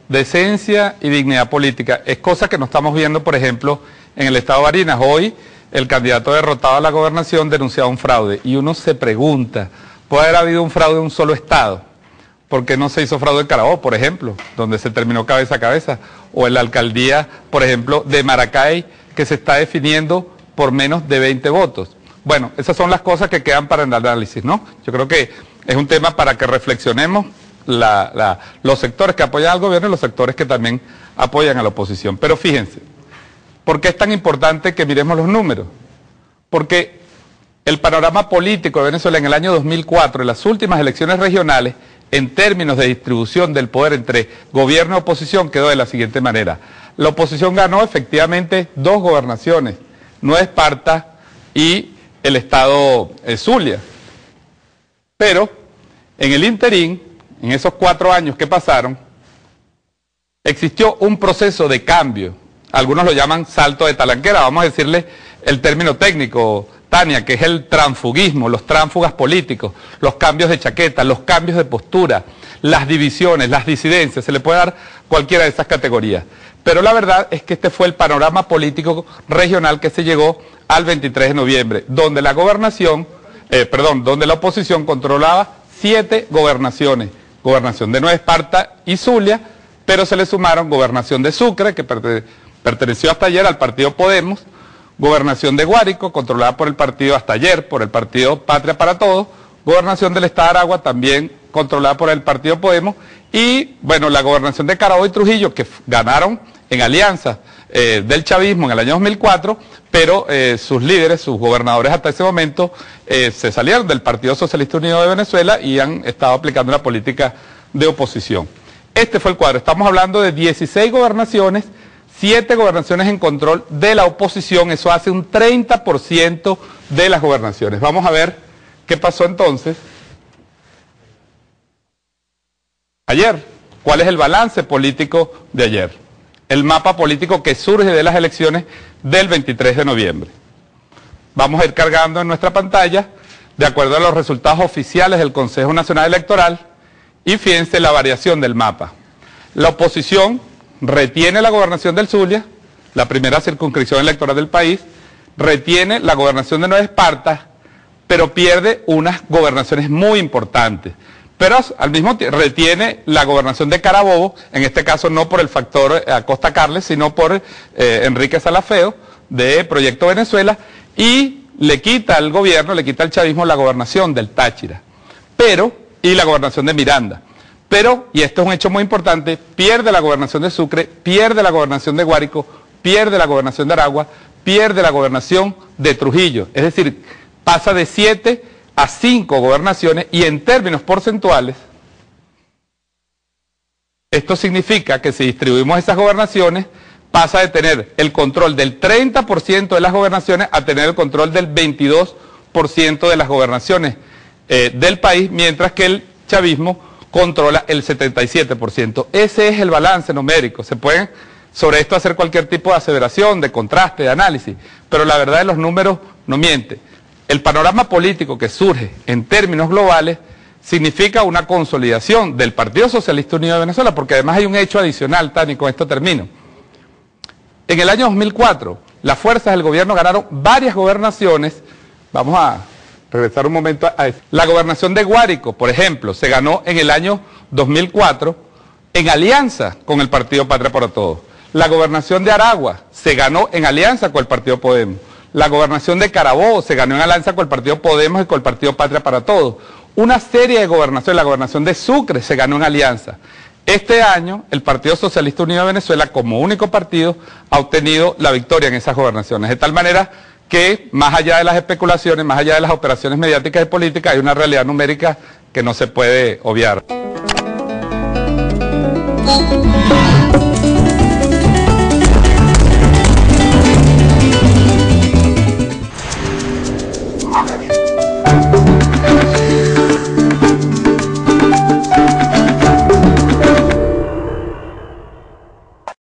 Decencia y dignidad política es cosa que no estamos viendo, por ejemplo, en el estado de Barinas. Hoy el candidato derrotado a la gobernación denunciaba un fraude y uno se pregunta, ¿puede haber habido un fraude en un solo estado? ¿Por qué no se hizo fraude en Carabobo, por ejemplo, donde se terminó cabeza a cabeza? O en la alcaldía, por ejemplo, de Maracay, que se está definiendo por menos de 20 votos. Bueno, esas son las cosas que quedan para el análisis, ¿no? Yo creo que es un tema para que reflexionemos los sectores que apoyan al gobierno y los sectores que también apoyan a la oposición. Pero fíjense, ¿por qué es tan importante que miremos los números? Porque el panorama político de Venezuela en el año 2004, en las últimas elecciones regionales, en términos de distribución del poder entre gobierno y oposición, quedó de la siguiente manera. La oposición ganó efectivamente 2 gobernaciones, Nueva Esparta y el estado Zulia. Pero en el interín, en esos 4 años que pasaron, existió un proceso de cambio. Algunos lo llaman salto de talanquera, vamos a decirle el término técnico, Tania, que es el transfugismo, los tránsfugas políticos, los cambios de chaqueta, los cambios de postura, las divisiones, las disidencias, se le puede dar cualquiera de esas categorías. Pero la verdad es que este fue el panorama político regional que se llegó al 23 de noviembre, donde la donde la oposición controlaba 7 gobernaciones, gobernación de Nueva Esparta y Zulia, pero se le sumaron gobernación de Sucre, que perteneció hasta ayer al partido Podemos, gobernación de Guárico, controlada por el partido hasta ayer, por el partido Patria para Todos, gobernación del estado de Aragua, también controlada por el partido Podemos, y bueno, la gobernación de Carabobo y Trujillo, que ganaron en alianza del chavismo en el año 2004, pero sus líderes, sus gobernadores hasta ese momento, se salieron del Partido Socialista Unido de Venezuela y han estado aplicando una política de oposición. Este fue el cuadro, estamos hablando de 16 gobernaciones, 7 gobernaciones en control de la oposición, eso hace un 30% de las gobernaciones. Vamos a ver qué pasó entonces ayer. ¿Cuál es el balance político de ayer? El mapa político que surge de las elecciones del 23 de noviembre. Vamos a ir cargando en nuestra pantalla, de acuerdo a los resultados oficiales del Consejo Nacional Electoral, y fíjense la variación del mapa. La oposición retiene la gobernación del Zulia, la primera circunscripción electoral del país, retiene la gobernación de Nueva Esparta, pero pierde unas gobernaciones muy importantes. Pero al mismo tiempo retiene la gobernación de Carabobo, en este caso no por el factor Acosta Carles, sino por Enrique Salafeo, de Proyecto Venezuela, y le quita al gobierno, le quita al chavismo la gobernación del Táchira, y la gobernación de Miranda. Pero, y esto es un hecho muy importante, pierde la gobernación de Sucre, pierde la gobernación de Guárico, pierde la gobernación de Aragua, pierde la gobernación de Trujillo. Es decir, pasa de 7 a 5 gobernaciones y en términos porcentuales, esto significa que si distribuimos esas gobernaciones, pasa de tener el control del 30% de las gobernaciones a tener el control del 22% de las gobernaciones del país, mientras que el chavismo controla el 77%. Ese es el balance numérico. Se puede sobre esto hacer cualquier tipo de aseveración, de contraste, de análisis, pero la verdad de los números no miente. El panorama político que surge en términos globales significa una consolidación del Partido Socialista Unido de Venezuela, porque además hay un hecho adicional, Tani, con esto termino. En el año 2004, las fuerzas del gobierno ganaron varias gobernaciones. Vamos a regresar un momento a eso. La gobernación de Guárico, por ejemplo, se ganó en el año 2004 en alianza con el partido Patria para Todos. La gobernación de Aragua se ganó en alianza con el partido Podemos. La gobernación de Carabobo se ganó en alianza con el partido Podemos y con el partido Patria para Todos. Una serie de gobernaciones, la gobernación de Sucre se ganó en alianza. Este año, el Partido Socialista Unido de Venezuela, como único partido, ha obtenido la victoria en esas gobernaciones. De tal manera que, más allá de las especulaciones, más allá de las operaciones mediáticas y políticas, hay una realidad numérica que no se puede obviar.